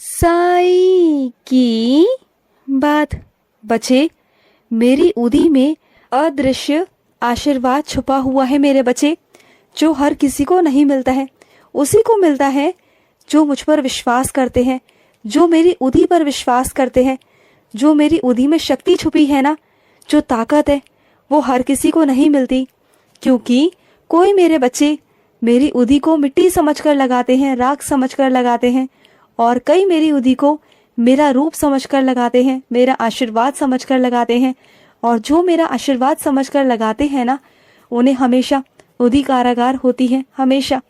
साई की बात। बच्चे, मेरी उदी में अदृश्य आशीर्वाद छुपा हुआ है मेरे बच्चे, जो हर किसी को नहीं मिलता है। उसी को मिलता है जो मुझ पर विश्वास करते हैं, जो मेरी उदी पर विश्वास करते हैं। जो मेरी उदी में शक्ति छुपी है ना, जो ताकत है, वो हर किसी को नहीं मिलती। क्योंकि कोई मेरे बच्चे मेरी उदी को मिट्टी समझकर लगाते हैं, राख समझकर लगाते हैं, और कई मेरी उदी को मेरा रूप समझकर लगाते हैं, मेरा आशीर्वाद समझकर लगाते हैं। और जो मेरा आशीर्वाद समझकर लगाते हैं ना, उन्हें हमेशा उदी कारागार होती है, हमेशा।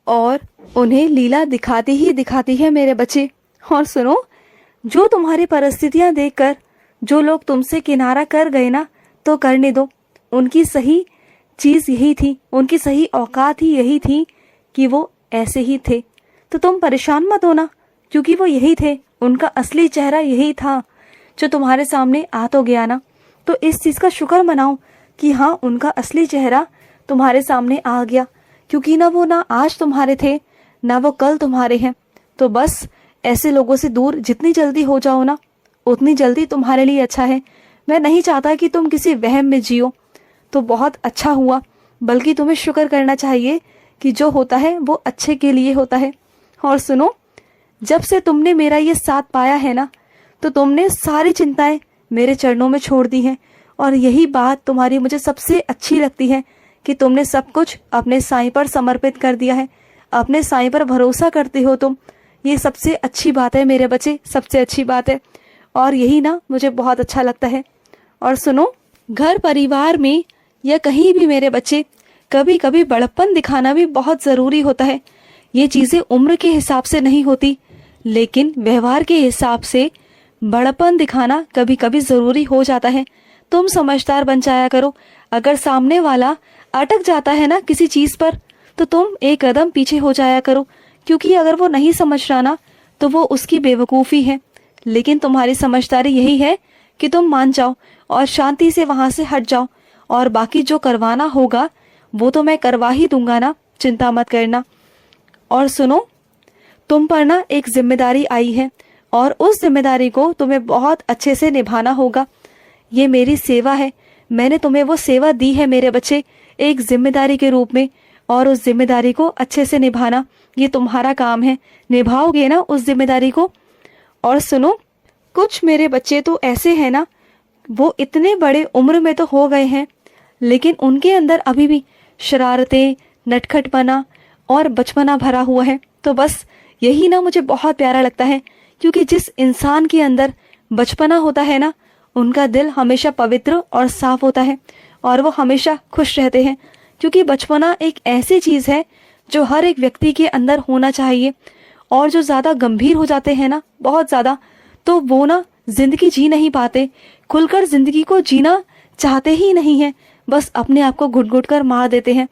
और उन्हें लीला दिखाती ही दिखाती है मेरे बच्चे। और सुनो, जो तुम्हारी परिस्थितियां देखकर जो लोग तुमसे किनारा कर गए ना, तो करने दो। उनकी सही चीज यही थी, उनकी सही औकात ही यही थी कि वो ऐसे ही थे। तो तुम परेशान मत होना, क्योंकि वो यही थे, उनका असली चेहरा यही था जो तुम्हारे सामने आ तो गया ना। तो इस चीज का शुक्र मनाओ कि हाँ, उनका असली चेहरा तुम्हारे सामने आ गया, क्योंकि ना वो ना आज तुम्हारे थे, ना वो कल तुम्हारे हैं। तो बस ऐसे लोगों से दूर जितनी जल्दी हो जाओ ना, उतनी जल्दी तुम्हारे लिए अच्छा है। मैं नहीं चाहता कि तुम किसी वहम में जियो। तो बहुत अच्छा हुआ, बल्कि तुम्हें शुक्र करना चाहिए कि जो होता है वो अच्छे के लिए होता है। और सुनो, जब से तुमने मेरा ये साथ पाया है ना, तो तुमने सारी चिंताएं मेरे चरणों में छोड़ दी हैं। और यही बात तुम्हारी मुझे सबसे अच्छी लगती है कि तुमने सब कुछ अपने साईं पर समर्पित कर दिया है, अपने साईं पर भरोसा करते हो तुम। ये सबसे अच्छी बात है मेरे बच्चे, सबसे अच्छी बात है। और यही ना मुझे बहुत अच्छा लगता है। और सुनो, घर परिवार में या कहीं भी मेरे बच्चे, कभी कभी बड़प्पन दिखाना भी बहुत ज़रूरी होता है। ये चीज़ें उम्र के हिसाब से नहीं होती, लेकिन व्यवहार के हिसाब से बड़प्पन दिखाना कभी कभी ज़रूरी हो जाता है। तुम समझदार बन जाया करो। अगर सामने वाला अटक जाता है ना किसी चीज़ पर, तो तुम एक कदम पीछे हो जाया करो, क्योंकि अगर वो नहीं समझ रहा ना, तो वो उसकी बेवकूफ़ी है। लेकिन तुम्हारी समझदारी यही है कि तुम मान जाओ और शांति से वहाँ से हट जाओ। और बाकी जो करवाना होगा वो तो मैं करवा ही दूंगा ना, चिंता मत करना। और सुनो, तुम पर ना एक जिम्मेदारी आई है, और उस जिम्मेदारी को तुम्हें बहुत अच्छे से निभाना होगा। ये मेरी सेवा है, मैंने तुम्हें वो सेवा दी है मेरे बच्चे, एक जिम्मेदारी के रूप में। और उस जिम्मेदारी को अच्छे से निभाना ये तुम्हारा काम है। निभाओगे ना उस जिम्मेदारी को? और सुनो, कुछ मेरे बच्चे तो ऐसे हैं ना, वो इतने बड़े उम्र में तो हो गए हैं, लेकिन उनके अंदर अभी भी शरारतें, नटखटपना और बचपना भरा हुआ है। तो बस यही ना मुझे बहुत प्यारा लगता है, क्योंकि जिस इंसान के अंदर बचपना होता है ना, उनका दिल हमेशा पवित्र और साफ होता है, और वो हमेशा खुश रहते हैं। क्योंकि बचपना एक ऐसी चीज़ है जो हर एक व्यक्ति के अंदर होना चाहिए। और जो ज़्यादा गंभीर हो जाते हैं ना, बहुत ज़्यादा, तो वो ना जिंदगी जी नहीं पाते, खुलकर जिंदगी को जीना चाहते ही नहीं हैं, बस अपने आप को घुट घुट कर मार देते हैं।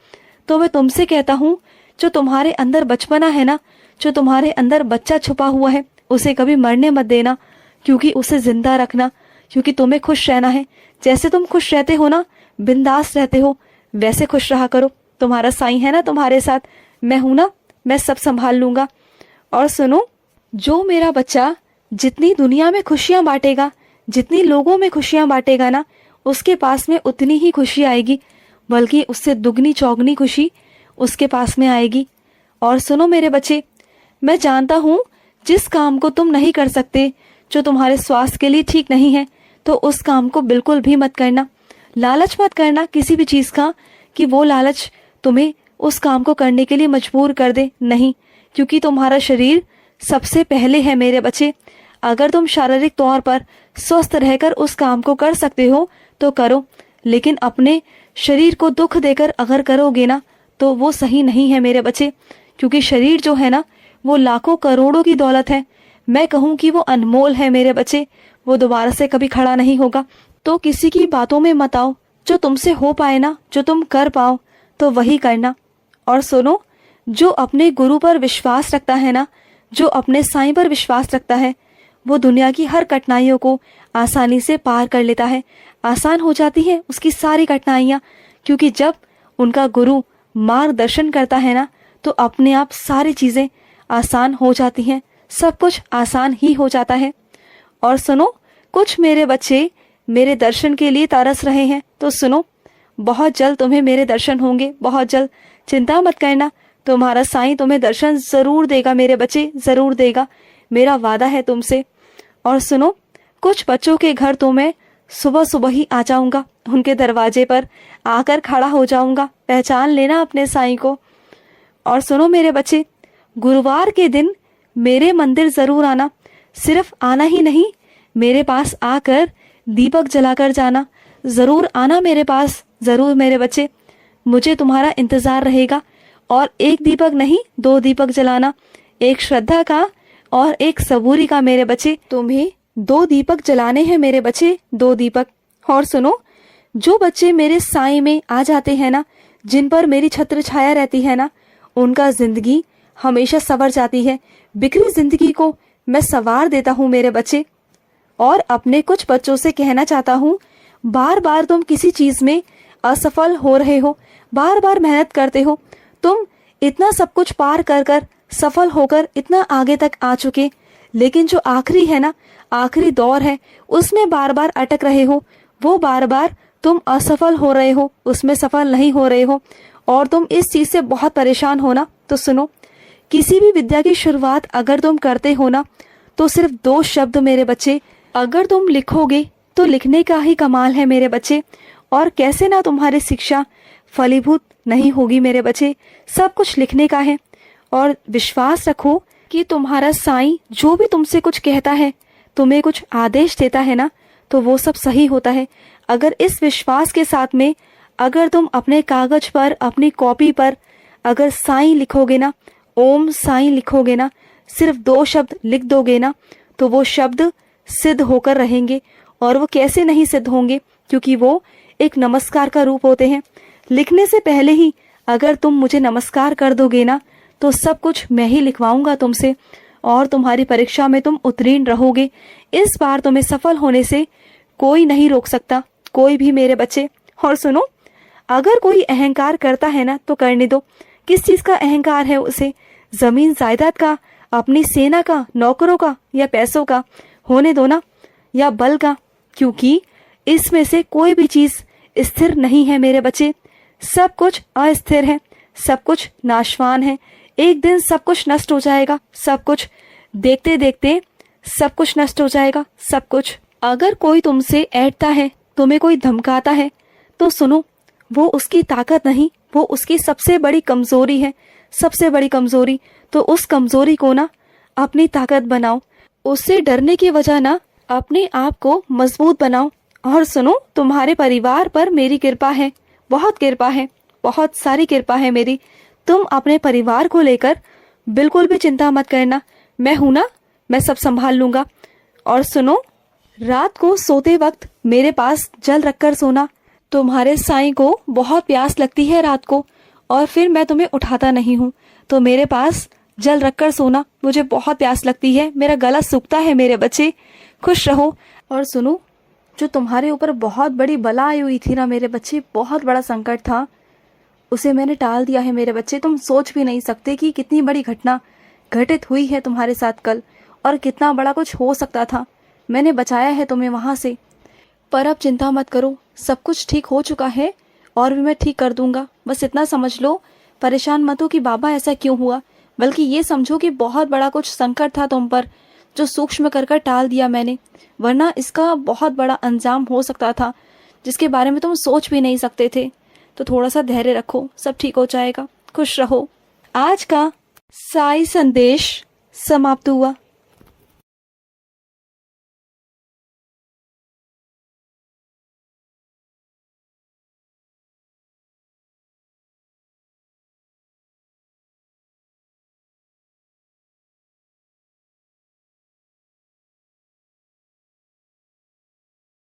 तो मैं तुमसे कहता हूँ, जो तुम्हारे अंदर बचपना है ना, जो तुम्हारे अंदर बच्चा छुपा हुआ है, उसे कभी मरने मत देना, क्योंकि उसे जिंदा रखना। क्योंकि तुम्हें खुश रहना है, जैसे तुम खुश रहते हो ना, बिंदास रहते हो, वैसे खुश रहा करो। तुम्हारा साईं है ना तुम्हारे साथ, मैं हूं ना, मैं सब संभाल लूंगा। और सुनो, जो मेरा बच्चा जितनी दुनिया में खुशियां बांटेगा, जितनी लोगों में खुशियां बांटेगा ना, उसके पास में उतनी ही खुशी आएगी, बल्कि उससे दुगनी चौगनी खुशी उसके पास में आएगी। और सुनो मेरे बच्चे, मैं जानता हूँ जिस काम को तुम नहीं कर सकते, जो तुम्हारे स्वास्थ्य के लिए ठीक नहीं है, तो उस काम को बिल्कुल भी मत करना। लालच मत करना किसी भी चीज़ का, कि वो लालच तुम्हें उस काम को करने के लिए मजबूर कर दे। नहीं, क्योंकि तुम्हारा शरीर सबसे पहले है मेरे बच्चे। अगर तुम शारीरिक तौर पर स्वस्थ रहकर उस काम को कर सकते हो तो करो, लेकिन अपने शरीर को दुख देकर अगर करोगे ना, तो वो सही नहीं है मेरे बच्चे। क्योंकि शरीर जो है ना, वो लाखों करोड़ों की दौलत है। मैं कहूँ कि वो अनमोल है मेरे बच्चे, वो दोबारा से कभी खड़ा नहीं होगा। तो किसी की बातों में मत आओ, जो तुमसे हो पाए ना, जो तुम कर पाओ, तो वही करना। और सुनो, जो अपने गुरु पर विश्वास रखता है ना, जो अपने साईं पर विश्वास रखता है, वो दुनिया की हर कठिनाइयों को आसानी से पार कर लेता है। आसान हो जाती है उसकी सारी कठिनाइयाँ, क्योंकि जब उनका गुरु मार्गदर्शन करता है ना, तो अपने आप सारी चीज़ें आसान हो जाती हैं, सब कुछ आसान ही हो जाता है। और सुनो, कुछ मेरे बच्चे मेरे दर्शन के लिए तरस रहे हैं, तो सुनो, बहुत जल्द तुम्हें मेरे दर्शन होंगे, बहुत जल्द। चिंता मत करना, तुम्हारा साईं तुम्हें दर्शन जरूर देगा मेरे बच्चे, जरूर देगा, मेरा वादा है तुमसे। और सुनो, कुछ बच्चों के घर तो मैं सुबह सुबह ही आ जाऊंगा, उनके दरवाजे पर आकर खड़ा हो जाऊंगा, पहचान लेना अपने साईं को। और सुनो मेरे बच्चे, गुरुवार के दिन मेरे मंदिर जरूर आना, सिर्फ आना ही नहीं, मेरे पास आकर दीपक जलाकर जाना, जरूर आना मेरे पास, जरूर मेरे बच्चे, मुझे तुम्हारा इंतजार रहेगा। और एक दीपक नहीं, 2 दीपक जलाना, एक श्रद्धा का और एक सबूरी का मेरे बच्चे, तुम्हें 2 दीपक जलाने हैं मेरे बच्चे, 2 दीपक। और सुनो, जो बच्चे मेरे साईं में आ जाते हैं ना, जिन पर मेरी छत्र छाया रहती है ना, उनका जिंदगी हमेशा संवर जाती है। बिखरी जिंदगी को मैं संवार देता हूँ मेरे बच्चे। और अपने कुछ बच्चों से कहना चाहता हूँ, बार बार तुम किसी चीज में असफल हो रहे हो, बार बार मेहनत करते हो, तुम इतना सब कुछ पार कर कर सफल होकर इतना आगे तक आ चुके, लेकिन जो आखिरी है ना, आखिरी दौर है, उसमें बार बार अटक रहे हो, वो बार बार तुम असफल हो रहे हो, उसमें सफल नहीं हो रहे हो, और तुम इस चीज से बहुत परेशान हो ना। तो सुनो, किसी भी विद्या की शुरुआत अगर तुम करते हो ना, तो सिर्फ 2 शब्द मेरे बच्चे अगर तुम लिखोगे तो लिखने का ही कमाल है मेरे बच्चे। और कैसे ना तुम्हारी शिक्षा फलीभूत नहीं होगी मेरे बच्चे, सब कुछ लिखने का है। और विश्वास रखो कि तुम्हारा साईं जो भी तुमसे कुछ कहता है, तुम्हें कुछ आदेश देता है ना, तो वो सब सही होता है। अगर इस विश्वास के साथ में अगर तुम अपने कागज पर, अपनी कॉपी पर अगर साईं लिखोगे ना, ओम साईं लिखोगे ना, सिर्फ 2 शब्द लिख दोगे ना, तो वो शब्द सिद्ध होकर रहेंगे। और वो कैसे नहीं सिद्ध होंगे, क्योंकि वो एक नमस्कार का रूप होते हैं। लिखने से पहले ही अगर तुम मुझे नमस्कार कर दोगे ना, तो सब कुछ मैं ही लिखवाऊंगा तुमसे, और तुम्हारी परीक्षा में तुम उत्तीर्ण रहोगे। इस बार तुम्हें सफल होने से कोई नहीं रोक सकता, कोई भी मेरे बच्चे। और सुनो, अगर कोई अहंकार करता है ना, तो करने दो। किस चीज का अहंकार है उसे? जमीन जायदाद का, अपनी सेना का, नौकरों का, या पैसों का? होने दो ना, या बल का, क्योंकि इसमें से कोई भी चीज स्थिर नहीं है मेरे बच्चे। सब कुछ अस्थिर है, सब कुछ नाशवान है, एक दिन सब कुछ नष्ट हो जाएगा, सब कुछ देखते देखते सब कुछ नष्ट हो जाएगा, सब कुछ। अगर कोई तुमसे ऐंठता है, तुम्हें कोई धमकाता है, तो सुनो, वो उसकी ताकत नहीं, वो उसकी सबसे बड़ी कमजोरी है, सबसे बड़ी कमजोरी। तो उस कमजोरी को ना अपनी ताकत बनाओ, उससे डरने की वजह ना अपने आप को मजबूत बनाओ। और सुनो, तुम्हारे परिवार पर मेरी कृपा है, बहुत कृपा है, बहुत सारी कृपा है मेरी। तुम अपने परिवार को लेकर बिल्कुल भी चिंता मत करना, मैं हूं ना, मैं सब संभाल लूंगा। और सुनो, रात को सोते वक्त मेरे पास जल रखकर सोना। तुम्हारे साईं को बहुत प्यास लगती है रात को, और फिर मैं तुम्हें उठाता नहीं हूँ, तो मेरे पास जल रखकर सोना। मुझे बहुत प्यास लगती है, मेरा गला सूखता है मेरे बच्चे, खुश रहो। और सुनो, जो तुम्हारे ऊपर बहुत बड़ी बला आई हुई थी ना मेरे बच्चे, बहुत बड़ा संकट था, उसे मैंने टाल दिया है मेरे बच्चे। तुम सोच भी नहीं सकते कि कितनी बड़ी घटना घटित हुई है तुम्हारे साथ कल, और कितना बड़ा कुछ हो सकता था। मैंने बचाया है तुम्हें वहां से। पर अब चिंता मत करो, सब कुछ ठीक हो चुका है, और भी मैं ठीक कर दूंगा। बस इतना समझ लो, परेशान मत हो कि बाबा ऐसा क्यों हुआ, बल्कि ये समझो कि बहुत बड़ा कुछ संकट था तुम पर, जो सूक्ष्म कर टाल दिया मैंने, वरना इसका बहुत बड़ा अंजाम हो सकता था, जिसके बारे में तुम सोच भी नहीं सकते थे। तो थोड़ा सा धैर्य रखो, सब ठीक हो जाएगा, खुश रहो। आज का साई संदेश समाप्त हुआ।